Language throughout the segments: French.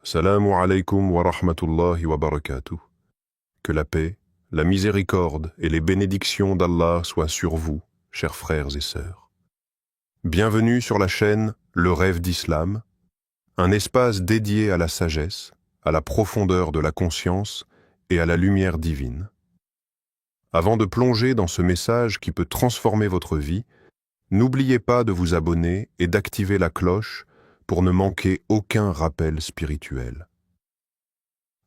Salamu alaykum wa rahmatullahi wa barakatuh. Que la paix, la miséricorde et les bénédictions d'Allah soient sur vous, chers frères et sœurs. Bienvenue sur la chaîne Le Rêve d'Islam, un espace dédié à la sagesse, à la profondeur de la conscience et à la lumière divine. Avant de plonger dans ce message qui peut transformer votre vie, n'oubliez pas de vous abonner et d'activer la cloche pour ne manquer aucun rappel spirituel.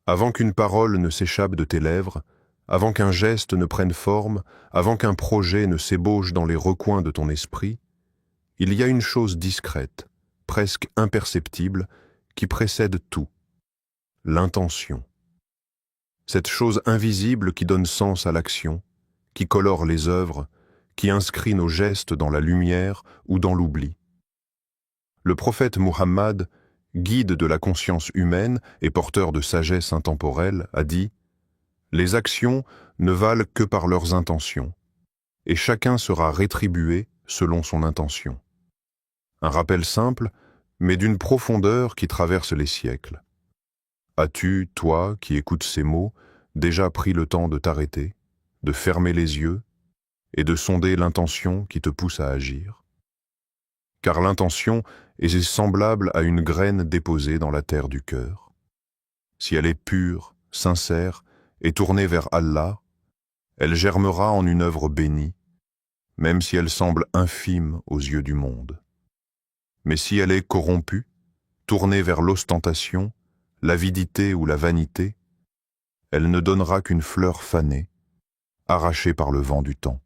Avant qu'une parole ne s'échappe de tes lèvres, avant qu'un geste ne prenne forme, avant qu'un projet ne s'ébauche dans les recoins de ton esprit, il y a une chose discrète, presque imperceptible, qui précède tout: l'intention. Cette chose invisible qui donne sens à l'action, qui colore les œuvres, qui inscrit nos gestes dans la lumière ou dans l'oubli. Le prophète Muhammad, guide de la conscience humaine et porteur de sagesse intemporelle, a dit « Les actions ne valent que par leurs intentions, et chacun sera rétribué selon son intention. » Un rappel simple, mais d'une profondeur qui traverse les siècles. As-tu, toi, qui écoutes ces mots, déjà pris le temps de t'arrêter, de fermer les yeux et de sonder l'intention qui te pousse à agir? Car l'intention est semblable à une graine déposée dans la terre du cœur. Si elle est pure, sincère et tournée vers Allah, elle germera en une œuvre bénie, même si elle semble infime aux yeux du monde. Mais si elle est corrompue, tournée vers l'ostentation, l'avidité ou la vanité, elle ne donnera qu'une fleur fanée, arrachée par le vent du temps.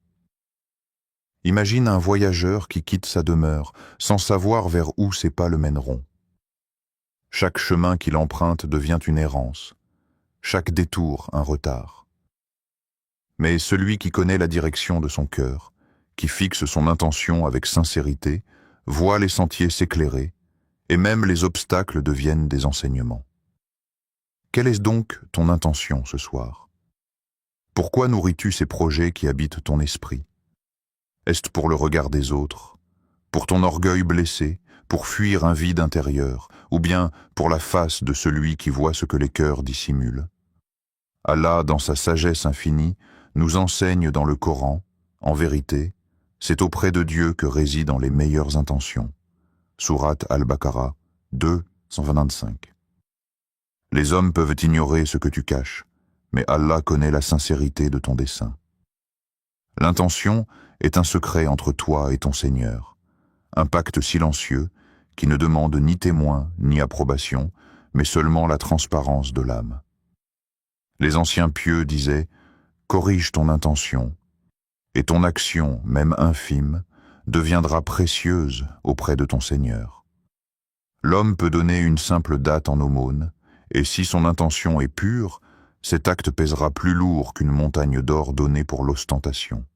Imagine un voyageur qui quitte sa demeure sans savoir vers où ses pas le mèneront. Chaque chemin qu'il emprunte devient une errance, chaque détour un retard. Mais celui qui connaît la direction de son cœur, qui fixe son intention avec sincérité, voit les sentiers s'éclairer, et même les obstacles deviennent des enseignements. Quelle est donc ton intention ce soir? Pourquoi nourris-tu ces projets qui habitent ton esprit? Est-ce pour le regard des autres, pour ton orgueil blessé, pour fuir un vide intérieur, ou bien pour la face de celui qui voit ce que les cœurs dissimulent? Allah, dans sa sagesse infinie, nous enseigne dans le Coran, en vérité, c'est auprès de Dieu que résident les meilleures intentions. Sourate Al-Baqarah 2, 125. Les hommes peuvent ignorer ce que tu caches, mais Allah connaît la sincérité de ton dessein. L'intention est un secret entre toi et ton Seigneur, un pacte silencieux qui ne demande ni témoin ni approbation, mais seulement la transparence de l'âme. Les anciens pieux disaient « Corrige ton intention, et ton action, même infime, deviendra précieuse auprès de ton Seigneur. » L'homme peut donner une simple date en aumône, et si son intention est pure, cet acte pèsera plus lourd qu'une montagne d'or donnée pour l'ostentation.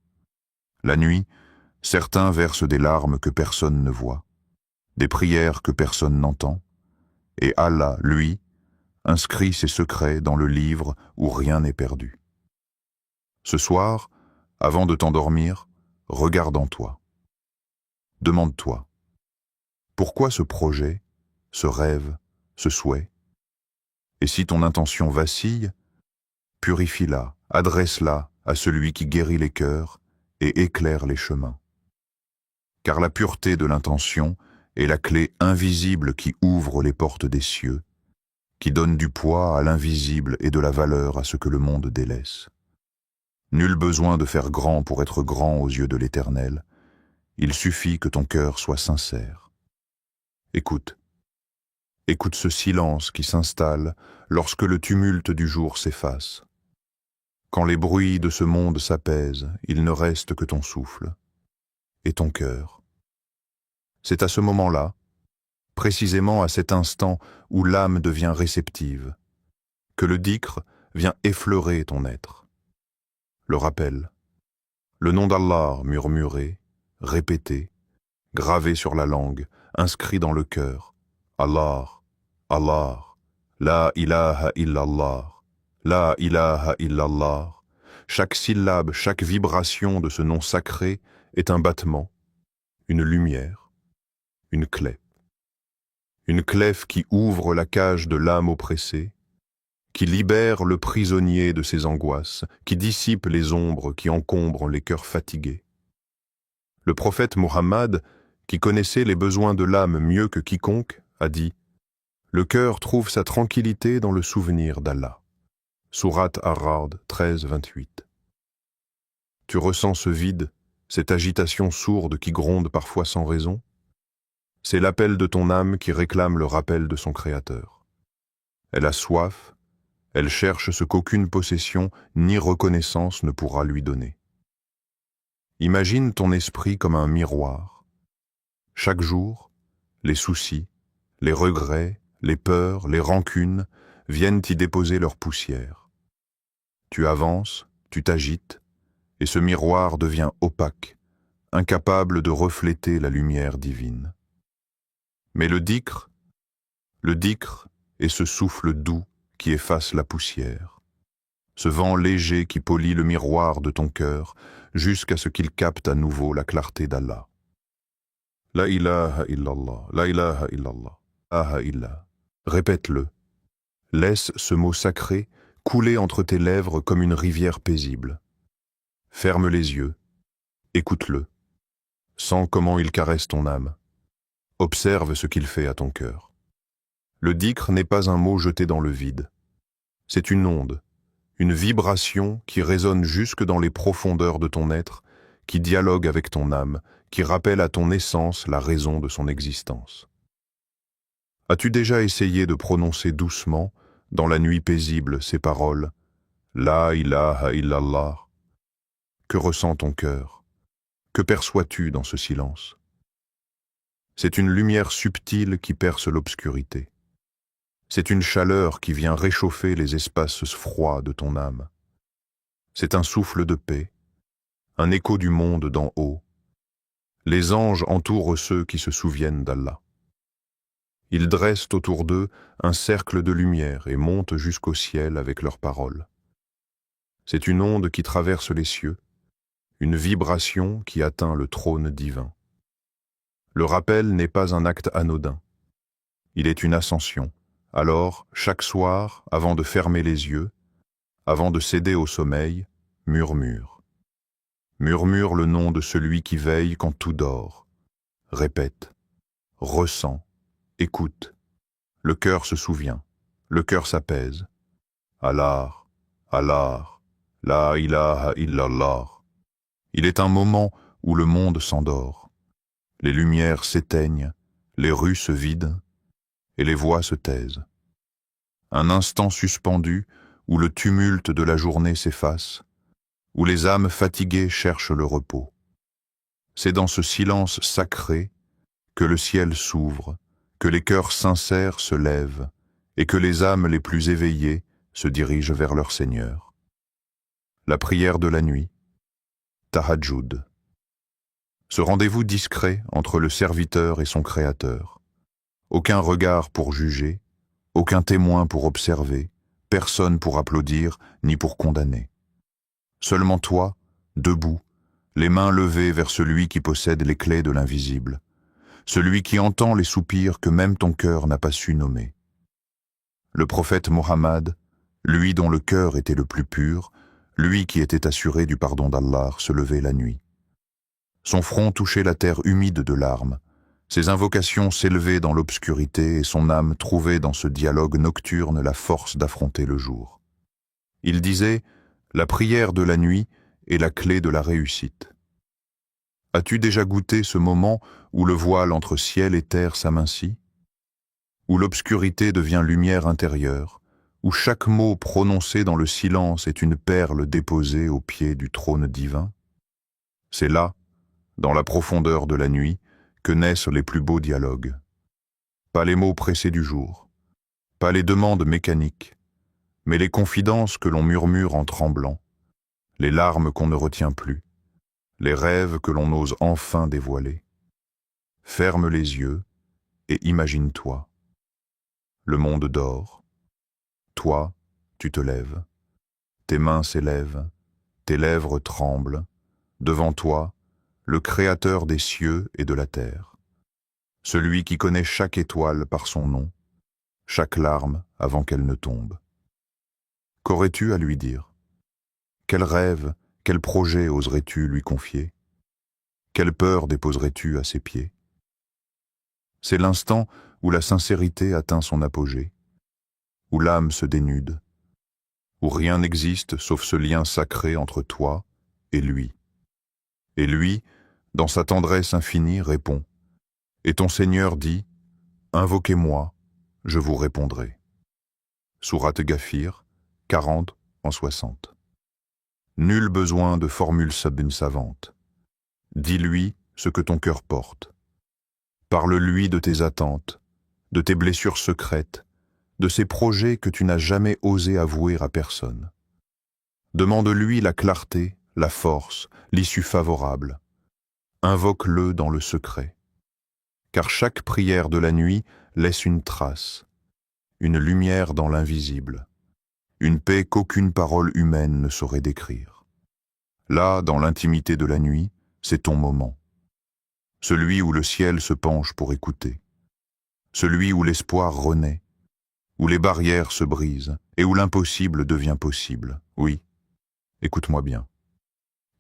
La nuit, certains versent des larmes que personne ne voit, des prières que personne n'entend, et Allah, lui, inscrit ses secrets dans le livre où rien n'est perdu. Ce soir, avant de t'endormir, regarde en toi. Demande-toi, pourquoi ce projet, ce rêve, ce souhait? Et si ton intention vacille, purifie-la, adresse-la à celui qui guérit les cœurs et éclaire les chemins. Car la pureté de l'intention est la clé invisible qui ouvre les portes des cieux, qui donne du poids à l'invisible et de la valeur à ce que le monde délaisse. Nul besoin de faire grand pour être grand aux yeux de l'Éternel, il suffit que ton cœur soit sincère. Écoute ce silence qui s'installe lorsque le tumulte du jour s'efface. Quand les bruits de ce monde s'apaisent, il ne reste que ton souffle et ton cœur. C'est à ce moment-là, précisément à cet instant où l'âme devient réceptive, que le dhikr vient effleurer ton être. Le rappel, le nom d'Allah murmuré, répété, gravé sur la langue, inscrit dans le cœur. Allah, Allah, la ilaha illallah. La ilaha illallah. Chaque syllabe, chaque vibration de ce nom sacré est un battement, une lumière, une clé. une clef qui ouvre la cage de l'âme oppressée, qui libère le prisonnier de ses angoisses, qui dissipe les ombres qui encombrent les cœurs fatigués. Le prophète Muhammad, qui connaissait les besoins de l'âme mieux que quiconque, a dit « Le cœur trouve sa tranquillité dans le souvenir d'Allah ». Sourate Ar-Ra'd 13-28. Tu ressens ce vide, cette agitation sourde qui gronde parfois sans raison? C'est l'appel de ton âme qui réclame le rappel de son Créateur. Elle a soif, elle cherche ce qu'aucune possession ni reconnaissance ne pourra lui donner. Imagine ton esprit comme un miroir. Chaque jour, les soucis, les regrets, les peurs, les rancunes viennent y déposer leur poussière. Tu avances, tu t'agites, et ce miroir devient opaque, incapable de refléter la lumière divine. Mais le dhikr est ce souffle doux qui efface la poussière, ce vent léger qui polit le miroir de ton cœur jusqu'à ce qu'il capte à nouveau la clarté d'Allah. La ilaha illallah, la ilaha illallah, aha illah. Répète-le. Laisse ce mot sacré couler entre tes lèvres comme une rivière paisible. Ferme les yeux, écoute-le. Sens comment il caresse ton âme. Observe ce qu'il fait à ton cœur. Le dhikr n'est pas un mot jeté dans le vide. C'est une onde, une vibration qui résonne jusque dans les profondeurs de ton être, qui dialogue avec ton âme, qui rappelle à ton essence la raison de son existence. As-tu déjà essayé de prononcer doucement, dans la nuit paisible, ces paroles « La ilaha illallah » ? Que ressent ton cœur? Que perçois-tu dans ce silence? C'est une lumière subtile qui perce l'obscurité. C'est une chaleur qui vient réchauffer les espaces froids de ton âme. C'est un souffle de paix, un écho du monde d'en haut. Les anges entourent ceux qui se souviennent d'Allah. Ils dressent autour d'eux un cercle de lumière et montent jusqu'au ciel avec leurs paroles. C'est une onde qui traverse les cieux, une vibration qui atteint le trône divin. Le rappel n'est pas un acte anodin. Il est une ascension. Alors, chaque soir, avant de fermer les yeux, avant de céder au sommeil, murmure. Murmure le nom de celui qui veille quand tout dort. Répète, ressens, écoute. Le cœur se souvient, le cœur s'apaise. Allah, Allah, la ilaha illallah. Il est un moment où le monde s'endort. Les lumières s'éteignent, les rues se vident, et les voix se taisent. Un instant suspendu où le tumulte de la journée s'efface, où les âmes fatiguées cherchent le repos. C'est dans ce silence sacré que le ciel s'ouvre, que les cœurs sincères se lèvent et que les âmes les plus éveillées se dirigent vers leur Seigneur. La prière de la nuit, Tahajjud. Ce rendez-vous discret entre le serviteur et son Créateur. Aucun regard pour juger, aucun témoin pour observer, personne pour applaudir ni pour condamner. Seulement toi, debout, les mains levées vers celui qui possède les clés de l'invisible, celui qui entend les soupirs que même ton cœur n'a pas su nommer. Le prophète Mohammed, lui dont le cœur était le plus pur, lui qui était assuré du pardon d'Allah, se levait la nuit. Son front touchait la terre humide de larmes, ses invocations s'élevaient dans l'obscurité et son âme trouvait dans ce dialogue nocturne la force d'affronter le jour. Il disait « La prière de la nuit est la clé de la réussite ». As-tu déjà goûté ce moment où le voile entre ciel et terre s'amincit? Où l'obscurité devient lumière intérieure, où chaque mot prononcé dans le silence est une perle déposée au pied du trône divin? C'est là, dans la profondeur de la nuit, que naissent les plus beaux dialogues. Pas les mots pressés du jour, pas les demandes mécaniques, mais les confidences que l'on murmure en tremblant, les larmes qu'on ne retient plus, les rêves que l'on ose enfin dévoiler. Ferme les yeux et imagine-toi. Le monde dort. Toi, tu te lèves. Tes mains s'élèvent, tes lèvres tremblent. Devant toi, le Créateur des cieux et de la terre. celui qui connaît chaque étoile par son nom, chaque larme avant qu'elle ne tombe. Qu'aurais-tu à lui dire? Quel rêve, quel projet oserais-tu lui confier? Quelle peur déposerais-tu à ses pieds? C'est l'instant où la sincérité atteint son apogée, où l'âme se dénude, où rien n'existe sauf ce lien sacré entre toi et lui. Et lui, dans sa tendresse infinie, répond. Et ton Seigneur dit, invoquez-moi, je vous répondrai. Sourate Ghafir, 40 en 60. Nul besoin de formules savantes. Dis-lui ce que ton cœur porte. Parle-lui de tes attentes, de tes blessures secrètes, de ces projets que tu n'as jamais osé avouer à personne. Demande-lui la clarté, la force, l'issue favorable. Invoque-le dans le secret. Car chaque prière de la nuit laisse une trace, une lumière dans l'invisible, une paix qu'aucune parole humaine ne saurait décrire. Là, dans l'intimité de la nuit, c'est ton moment. Celui où le ciel se penche pour écouter. Celui où l'espoir renaît, où les barrières se brisent et où l'impossible devient possible. Oui, écoute-moi bien.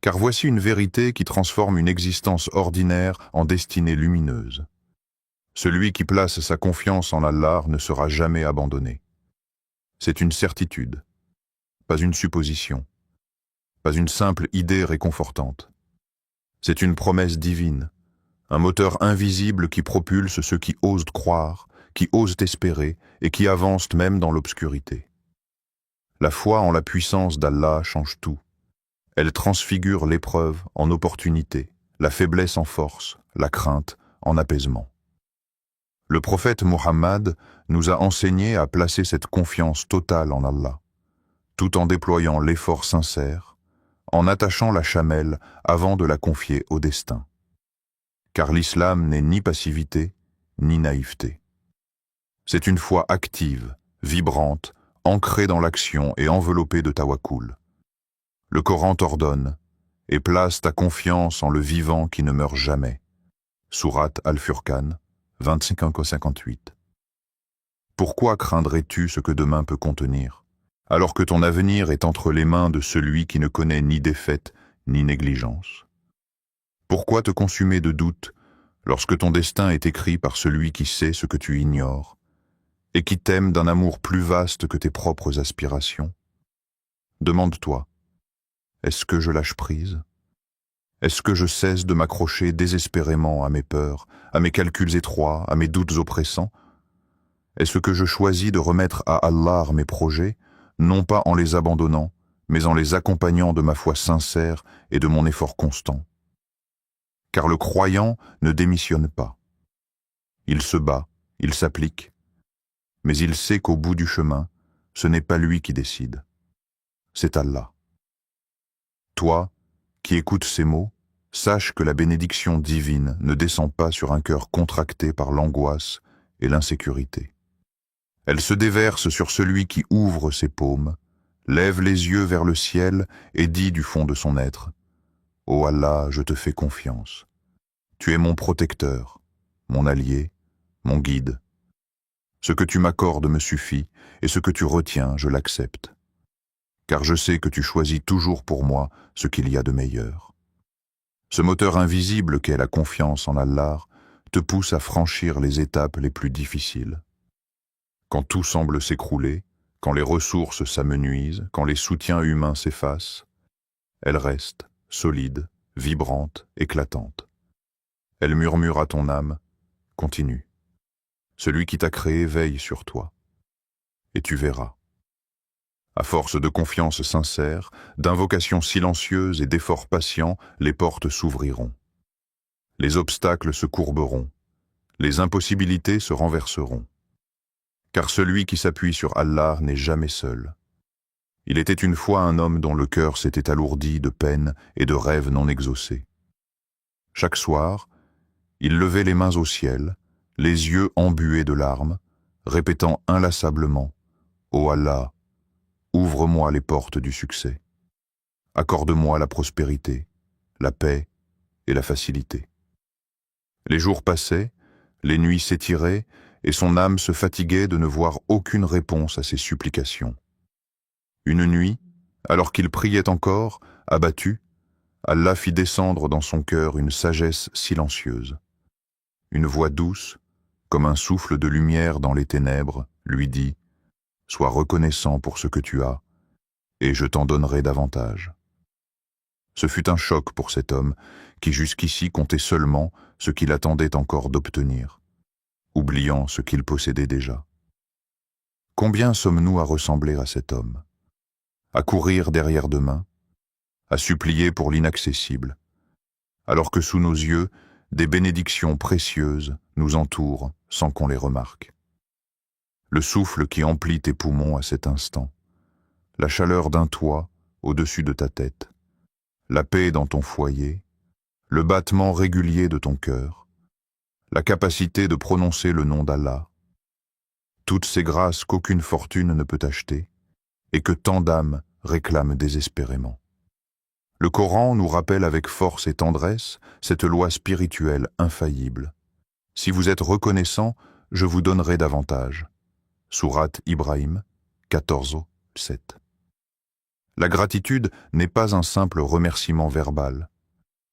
Car voici une vérité qui transforme une existence ordinaire en destinée lumineuse. Celui qui place sa confiance en Allah ne sera jamais abandonné. C'est une certitude, pas une supposition, pas une simple idée réconfortante. C'est une promesse divine, un moteur invisible qui propulse ceux qui osent croire, qui osent espérer et qui avancent même dans l'obscurité. La foi en la puissance d'Allah change tout. Elle transfigure l'épreuve en opportunité, la faiblesse en force, la crainte en apaisement. Le prophète Muhammad nous a enseigné à placer cette confiance totale en Allah, tout en déployant l'effort sincère, en attachant la chamelle avant de la confier au destin. Car l'islam n'est ni passivité, ni naïveté. C'est une foi active, vibrante, ancrée dans l'action et enveloppée de tawakkul. Le Coran t'ordonne et place ta confiance en le vivant qui ne meurt jamais. Sourate Al-Furqan, 25-58. Pourquoi craindrais-tu ce que demain peut contenir, alors que ton avenir est entre les mains de celui qui ne connaît ni défaite ni négligence? Pourquoi te consumer de doutes lorsque ton destin est écrit par celui qui sait ce que tu ignores et qui t'aime d'un amour plus vaste que tes propres aspirations? Demande-toi, est-ce que je lâche prise? Est-ce que je cesse de m'accrocher désespérément à mes peurs, à mes calculs étroits, à mes doutes oppressants? Est-ce que je choisis de remettre à Allah mes projets, non pas en les abandonnant, mais en les accompagnant de ma foi sincère et de mon effort constant? Car le croyant ne démissionne pas. Il se bat, il s'applique, mais il sait qu'au bout du chemin, ce n'est pas lui qui décide, c'est Allah. Toi, qui écoutes ces mots, sache que la bénédiction divine ne descend pas sur un cœur contracté par l'angoisse et l'insécurité. Elle se déverse sur celui qui ouvre ses paumes, lève les yeux vers le ciel et dit du fond de son être, « Ô Allah, je te fais confiance. Tu es mon protecteur, mon allié, mon guide. Ce que tu m'accordes me suffit, et ce que tu retiens, je l'accepte. Car je sais que tu choisis toujours pour moi ce qu'il y a de meilleur. » Ce moteur invisible qu'est la confiance en Allah te pousse à franchir les étapes les plus difficiles. Quand tout semble s'écrouler, quand les ressources s'amenuisent, quand les soutiens humains s'effacent, elle reste, solide, vibrante, éclatante. Elle murmure à ton âme, continue. Celui qui t'a créé veille sur toi. Et tu verras. À force de confiance sincère, d'invocations silencieuses et d'efforts patients, les portes s'ouvriront. Les obstacles se courberont. Les impossibilités se renverseront. Car celui qui s'appuie sur Allah n'est jamais seul. Il était une fois un homme dont le cœur s'était alourdi de peines et de rêves non exaucés. Chaque soir, il levait les mains au ciel, les yeux embués de larmes, répétant inlassablement « Ô Allah, ouvre-moi les portes du succès. Accorde-moi la prospérité, la paix et la facilité. » Les jours passaient, Les nuits s'étiraient et son âme se fatiguait de ne voir aucune réponse à ses supplications. Une nuit, alors qu'il priait encore, abattu, Allah fit descendre dans son cœur une sagesse silencieuse. Une voix douce, comme un souffle de lumière dans les ténèbres, lui dit « Sois reconnaissant pour ce que tu as, et je t'en donnerai davantage. » Ce fut un choc pour cet homme qui jusqu'ici comptait seulement ce qu'il attendait encore d'obtenir, oubliant ce qu'il possédait déjà. Combien sommes-nous à ressembler à cet homme, à courir derrière demain, à supplier pour l'inaccessible, alors que sous nos yeux, des bénédictions précieuses nous entourent sans qu'on les remarque. Le souffle qui emplit tes poumons à cet instant, la chaleur d'un toit au-dessus de ta tête, la paix dans ton foyer, le battement régulier de ton cœur, la capacité de prononcer le nom d'Allah, toutes ces grâces qu'aucune fortune ne peut acheter et que tant d'âmes réclament désespérément. Le Coran nous rappelle avec force et tendresse cette loi spirituelle infaillible. Si vous êtes reconnaissant, je vous donnerai davantage. Sourate Ibrahim 14:7. La gratitude n'est pas un simple remerciement verbal.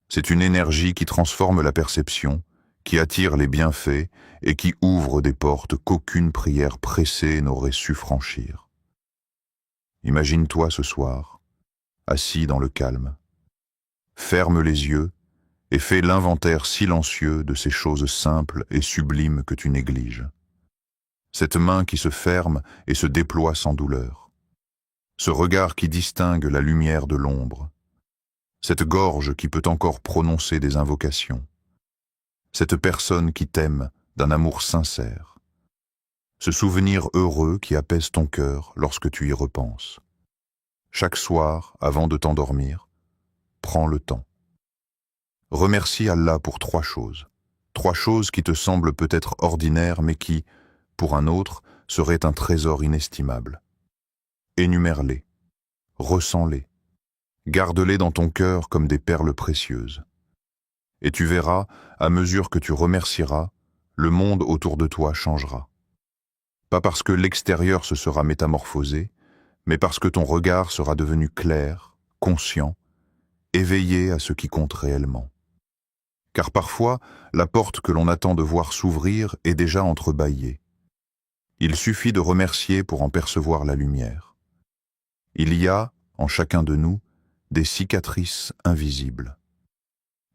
C'est une énergie qui transforme la perception, qui attire les bienfaits et qui ouvre des portes qu'aucune prière pressée n'aurait su franchir. Imagine-toi ce soir, assis dans le calme. Ferme les yeux et fais l'inventaire silencieux de ces choses simples et sublimes que tu négliges. Cette main qui se ferme et se déploie sans douleur. Ce regard qui distingue la lumière de l'ombre. Cette gorge qui peut encore prononcer des invocations. Cette personne qui t'aime d'un amour sincère. Ce souvenir heureux qui apaise ton cœur lorsque tu y repenses. Chaque soir, avant de t'endormir, prends le temps. Remercie Allah pour trois choses qui te semblent peut-être ordinaires mais qui, pour un autre, seraient un trésor inestimable. Énumère-les, ressens-les, garde-les dans ton cœur comme des perles précieuses. Et tu verras, à mesure que tu remercieras, le monde autour de toi changera. Pas parce que l'extérieur se sera métamorphosé, mais parce que ton regard sera devenu clair, conscient, éveillé à ce qui compte réellement. Car parfois, la porte que l'on attend de voir s'ouvrir est déjà entrebâillée. Il suffit de remercier pour en percevoir la lumière. Il y a, en chacun de nous, des cicatrices invisibles,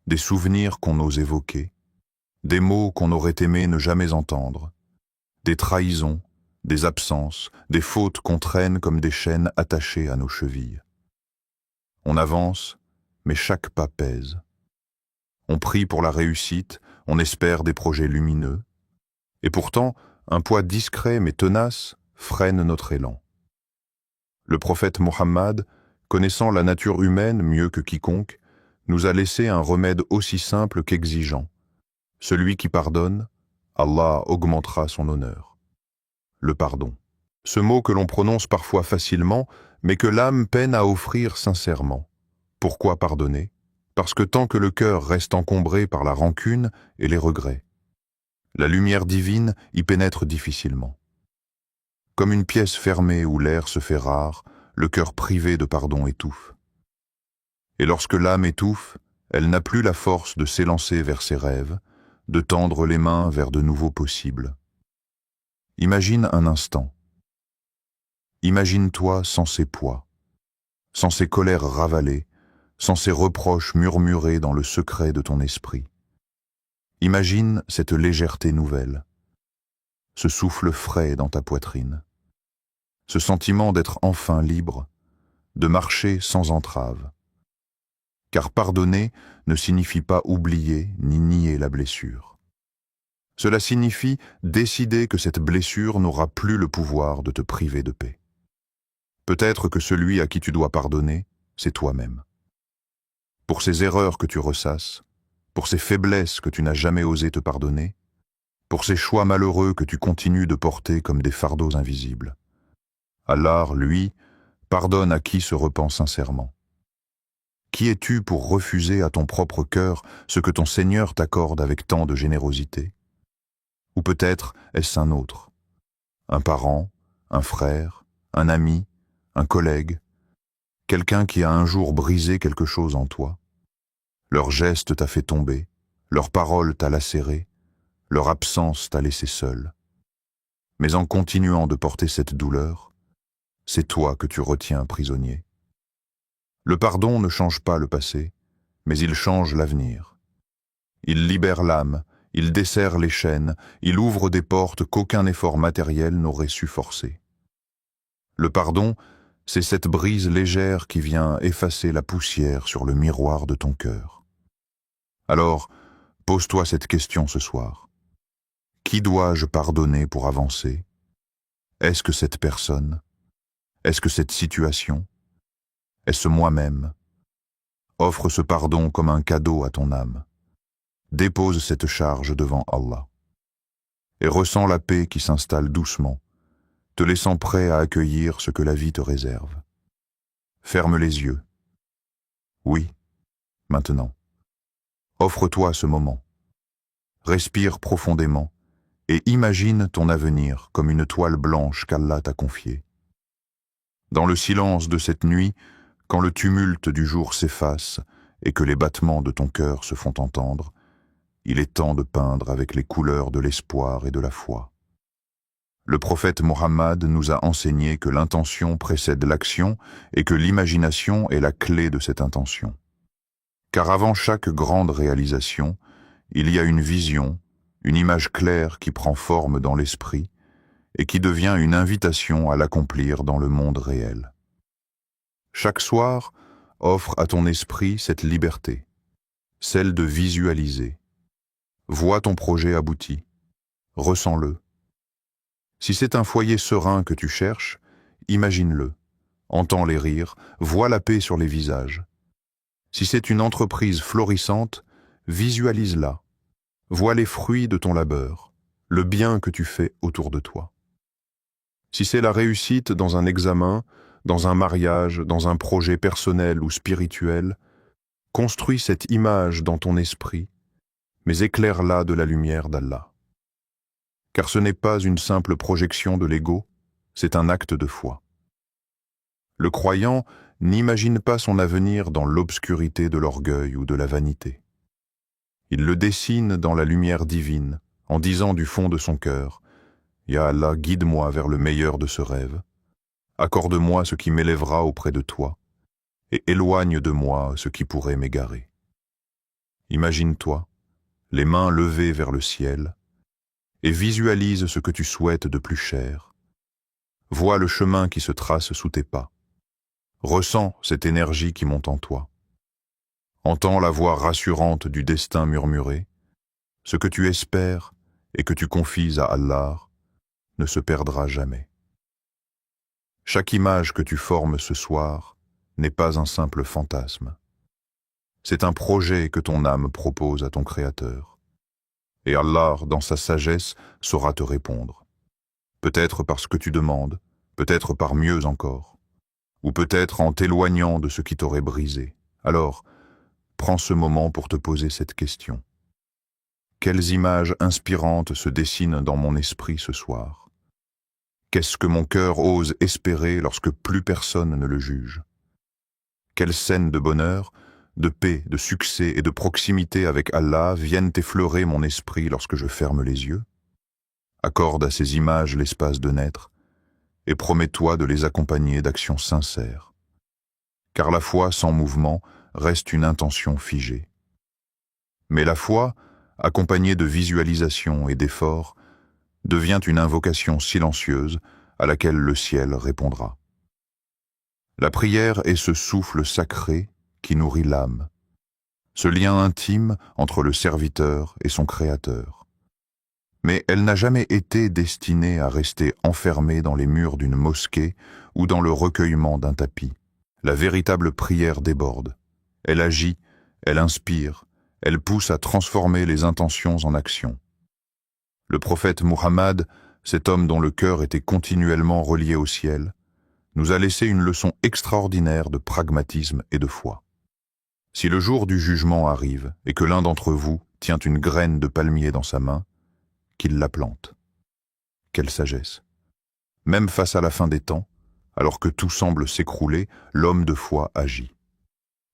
des souvenirs qu'on ose évoquer, des mots qu'on aurait aimé ne jamais entendre, des trahisons, des absences, des fautes qu'on traîne comme des chaînes attachées à nos chevilles. On avance, mais chaque pas pèse. On prie pour la réussite, on espère des projets lumineux, et pourtant, un poids discret mais tenace freine notre élan. Le prophète Mohammed, connaissant la nature humaine mieux que quiconque, nous a laissé un remède aussi simple qu'exigeant. Celui qui pardonne, Allah augmentera son honneur. Le pardon. Ce mot que l'on prononce parfois facilement, mais que l'âme peine à offrir sincèrement. Pourquoi pardonner? Parce que tant que le cœur reste encombré par la rancune et les regrets, la lumière divine y pénètre difficilement. Comme une pièce fermée où l'air se fait rare, le cœur privé de pardon étouffe. Et lorsque l'âme étouffe, elle n'a plus la force de s'élancer vers ses rêves, de tendre les mains vers de nouveaux possibles. Imagine un instant. Imagine-toi sans ces poids, sans ces colères ravalées, sans ces reproches murmurés dans le secret de ton esprit. Imagine cette légèreté nouvelle, ce souffle frais dans ta poitrine, ce sentiment d'être enfin libre, de marcher sans entrave. Car pardonner ne signifie pas oublier ni nier la blessure. Cela signifie décider que cette blessure n'aura plus le pouvoir de te priver de paix. Peut-être que celui à qui tu dois pardonner, c'est toi-même. Pour ces erreurs que tu ressasses, pour ces faiblesses que tu n'as jamais osé te pardonner, pour ces choix malheureux que tu continues de porter comme des fardeaux invisibles. Allah, lui, pardonne à qui se repent sincèrement. Qui es-tu pour refuser à ton propre cœur ce que ton Seigneur t'accorde avec tant de générosité? Ou peut-être est-ce un autre, un parent, un frère, un ami, un collègue, quelqu'un qui a un jour brisé quelque chose en toi. Leur geste t'a fait tomber, leur parole t'a lacéré, leur absence t'a laissé seul. Mais en continuant de porter cette douleur, c'est toi que tu retiens prisonnier. Le pardon ne change pas le passé, mais il change l'avenir. Il libère l'âme, il desserre les chaînes, il ouvre des portes qu'aucun effort matériel n'aurait su forcer. Le pardon, c'est cette brise légère qui vient effacer la poussière sur le miroir de ton cœur. Alors, pose-toi cette question ce soir. Qui dois-je pardonner pour avancer? Est-ce que cette personne? Est-ce que cette situation? Est-ce moi-même? Offre ce pardon comme un cadeau à ton âme. Dépose cette charge devant Allah. Et ressens la paix qui s'installe doucement, te laissant prêt à accueillir ce que la vie te réserve. Ferme les yeux. Oui, maintenant. Offre-toi ce moment. Respire profondément et imagine ton avenir comme une toile blanche qu'Allah t'a confiée. Dans le silence de cette nuit, quand le tumulte du jour s'efface et que les battements de ton cœur se font entendre, il est temps de peindre avec les couleurs de l'espoir et de la foi. Le prophète Mohammed nous a enseigné que l'intention précède l'action et que l'imagination est la clé de cette intention. Car avant chaque grande réalisation, il y a une vision, une image claire qui prend forme dans l'esprit et qui devient une invitation à l'accomplir dans le monde réel. Chaque soir, offre à ton esprit cette liberté, celle de visualiser. Vois ton projet abouti, ressens-le. Si c'est un foyer serein que tu cherches, imagine-le, entends les rires, vois la paix sur les visages. Si c'est une entreprise florissante, visualise-la. Vois les fruits de ton labeur, le bien que tu fais autour de toi. Si c'est la réussite dans un examen, dans un mariage, dans un projet personnel ou spirituel, construis cette image dans ton esprit, mais éclaire-la de la lumière d'Allah. Car ce n'est pas une simple projection de l'ego, c'est un acte de foi. Le croyant n'imagine pas son avenir dans l'obscurité de l'orgueil ou de la vanité. Il le dessine dans la lumière divine, en disant du fond de son cœur, « Ya Allah, guide-moi vers le meilleur de ce rêve, accorde-moi ce qui m'élèvera auprès de toi, et éloigne de moi ce qui pourrait m'égarer. » Imagine-toi, les mains levées vers le ciel, et visualise ce que tu souhaites de plus cher. Vois le chemin qui se trace sous tes pas. Ressens cette énergie qui monte en toi. Entends la voix rassurante du destin murmurer. Ce que tu espères et que tu confies à Allah ne se perdra jamais. Chaque image que tu formes ce soir n'est pas un simple fantasme. C'est un projet que ton âme propose à ton Créateur. Et Allah, dans sa sagesse, saura te répondre. Peut-être parce que tu demandes, peut-être par mieux encore, ou peut-être en t'éloignant de ce qui t'aurait brisé. Alors, prends ce moment pour te poser cette question. Quelles images inspirantes se dessinent dans mon esprit ce soir? Qu'est-ce que mon cœur ose espérer lorsque plus personne ne le juge? Quelles scènes de bonheur, de paix, de succès et de proximité avec Allah viennent effleurer mon esprit lorsque je ferme les yeux? Accorde à ces images l'espace de naître et promets-toi de les accompagner d'actions sincères. Car la foi sans mouvement reste une intention figée. Mais la foi, accompagnée de visualisation et d'efforts, devient une invocation silencieuse à laquelle le ciel répondra. La prière est ce souffle sacré qui nourrit l'âme, ce lien intime entre le serviteur et son Créateur. Mais elle n'a jamais été destinée à rester enfermée dans les murs d'une mosquée ou dans le recueillement d'un tapis. La véritable prière déborde. Elle agit, elle inspire, elle pousse à transformer les intentions en actions. Le prophète Muhammad, cet homme dont le cœur était continuellement relié au ciel, nous a laissé une leçon extraordinaire de pragmatisme et de foi. Si le jour du jugement arrive et que l'un d'entre vous tient une graine de palmier dans sa main, qu'il la plante. Quelle sagesse! Même face à la fin des temps, alors que tout semble s'écrouler, l'homme de foi agit.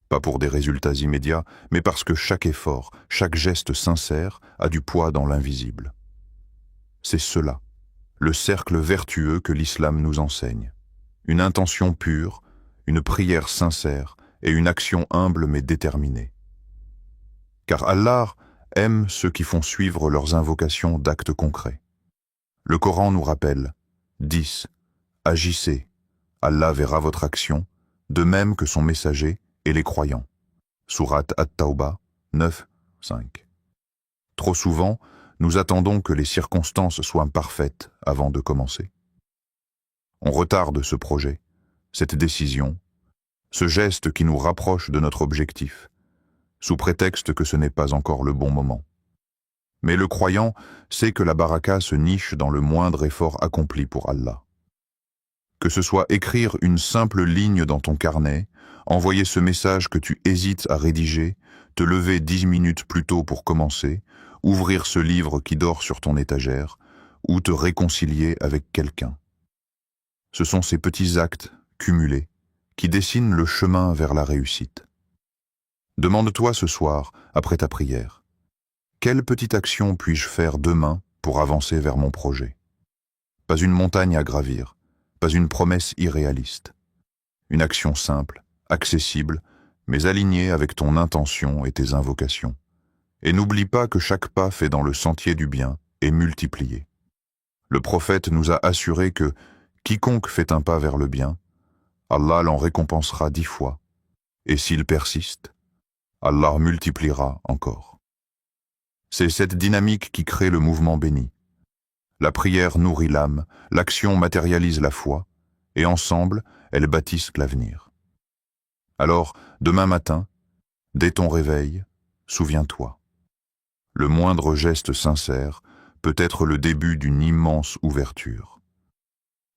Pas pour des résultats immédiats, mais parce que chaque effort, chaque geste sincère a du poids dans l'invisible. C'est cela, le cercle vertueux que l'islam nous enseigne. Une intention pure, une prière sincère et une action humble mais déterminée. Car Allah aime ceux qui font suivre leurs invocations d'actes concrets. Le Coran nous rappelle, 10. Agissez, Allah verra votre action, de même que son messager et les croyants. Sourate At-Tawbah 9, 5. Trop souvent, nous attendons que les circonstances soient parfaites avant de commencer. On retarde ce projet, cette décision, ce geste qui nous rapproche de notre objectif, sous prétexte que ce n'est pas encore le bon moment. Mais le croyant sait que la baraka se niche dans le moindre effort accompli pour Allah. Que ce soit écrire une simple ligne dans ton carnet, envoyer ce message que tu hésites à rédiger, te lever 10 minutes plus tôt pour commencer, ouvrir ce livre qui dort sur ton étagère, ou te réconcilier avec quelqu'un. Ce sont ces petits actes, cumulés, qui dessinent le chemin vers la réussite. Demande-toi ce soir, après ta prière, quelle petite action puis-je faire demain pour avancer vers mon projet? Pas une montagne à gravir, pas une promesse irréaliste. Une action simple, accessible, mais alignée avec ton intention et tes invocations. Et n'oublie pas que chaque pas fait dans le sentier du bien est multiplié. Le prophète nous a assuré que quiconque fait un pas vers le bien, Allah l'en récompensera 10 fois. Et s'il persiste, Allah multipliera encore. C'est cette dynamique qui crée le mouvement béni. La prière nourrit l'âme, l'action matérialise la foi, et ensemble, elles bâtissent l'avenir. Alors, demain matin, dès ton réveil, souviens-toi. Le moindre geste sincère peut être le début d'une immense ouverture.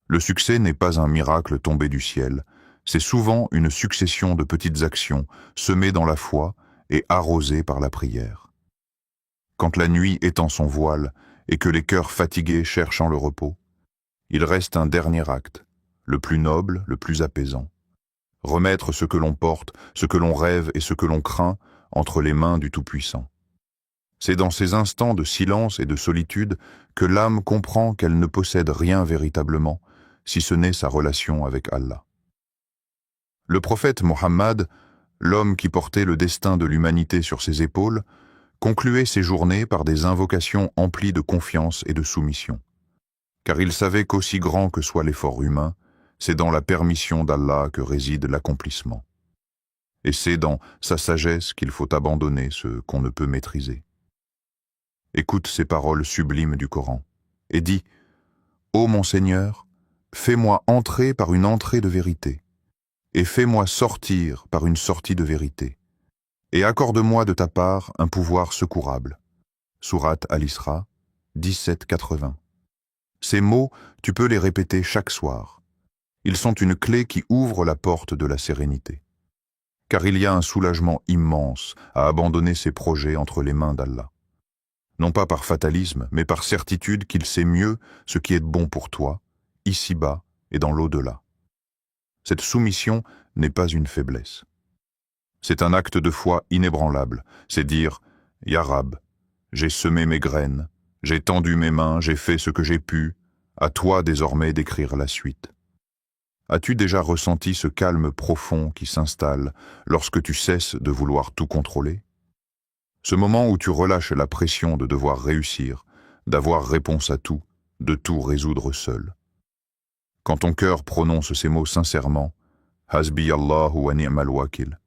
Le succès n'est pas un miracle tombé du ciel, c'est souvent une succession de petites actions semées dans la foi et arrosées par la prière. Quand la nuit étend son voile et que les cœurs fatigués cherchent le repos, il reste un dernier acte, le plus noble, le plus apaisant. Remettre ce que l'on porte, ce que l'on rêve et ce que l'on craint entre les mains du Tout-Puissant. C'est dans ces instants de silence et de solitude que l'âme comprend qu'elle ne possède rien véritablement, si ce n'est sa relation avec Allah. Le prophète Mohammed, l'homme qui portait le destin de l'humanité sur ses épaules, concluait ses journées par des invocations emplies de confiance et de soumission. Car il savait qu'aussi grand que soit l'effort humain, c'est dans la permission d'Allah que réside l'accomplissement. Et c'est dans sa sagesse qu'il faut abandonner ce qu'on ne peut maîtriser. Écoute ces paroles sublimes du Coran et dis « Ô mon Seigneur, fais-moi entrer par une entrée de vérité, et fais-moi sortir par une sortie de vérité, et accorde-moi de ta part un pouvoir secourable. » Sourate Al-Isra, 17-80. Ces mots, tu peux les répéter chaque soir. Ils sont une clé qui ouvre la porte de la sérénité. Car il y a un soulagement immense à abandonner ses projets entre les mains d'Allah. Non pas par fatalisme, mais par certitude qu'il sait mieux ce qui est bon pour toi, ici-bas et dans l'au-delà. Cette soumission n'est pas une faiblesse. C'est un acte de foi inébranlable, c'est dire « Ya Rab, j'ai semé mes graines, j'ai tendu mes mains, j'ai fait ce que j'ai pu, à toi désormais d'écrire la suite. » As-tu déjà ressenti ce calme profond qui s'installe lorsque tu cesses de vouloir tout contrôler? Ce moment où tu relâches la pression de devoir réussir, d'avoir réponse à tout, de tout résoudre seul. Quand ton cœur prononce ces mots sincèrement, « Hasbi Allahu wa ni'mal wakil »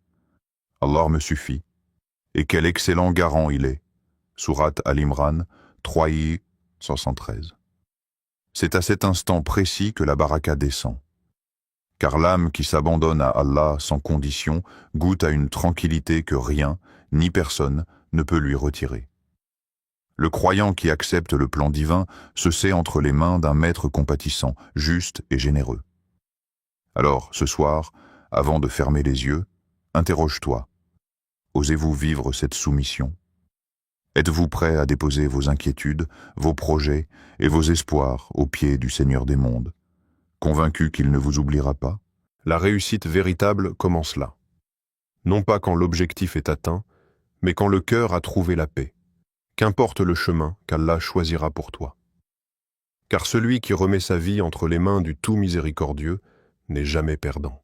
Allah me suffit, et quel excellent garant il est. Sourate Al-Imran 3i 113. C'est à cet instant précis que la baraka descend. Car l'âme qui s'abandonne à Allah sans condition goûte à une tranquillité que rien, ni personne, ne peut lui retirer. Le croyant qui accepte le plan divin se sait entre les mains d'un maître compatissant, juste et généreux. Alors, ce soir, avant de fermer les yeux, interroge-toi. Osez-vous vivre cette soumission? Êtes-vous prêt à déposer vos inquiétudes, vos projets et vos espoirs aux pieds du Seigneur des mondes, convaincu qu'il ne vous oubliera pas? La réussite véritable commence là. Non pas quand l'objectif est atteint, mais quand le cœur a trouvé la paix. Qu'importe le chemin qu'Allah choisira pour toi. Car celui qui remet sa vie entre les mains du Tout Miséricordieux n'est jamais perdant.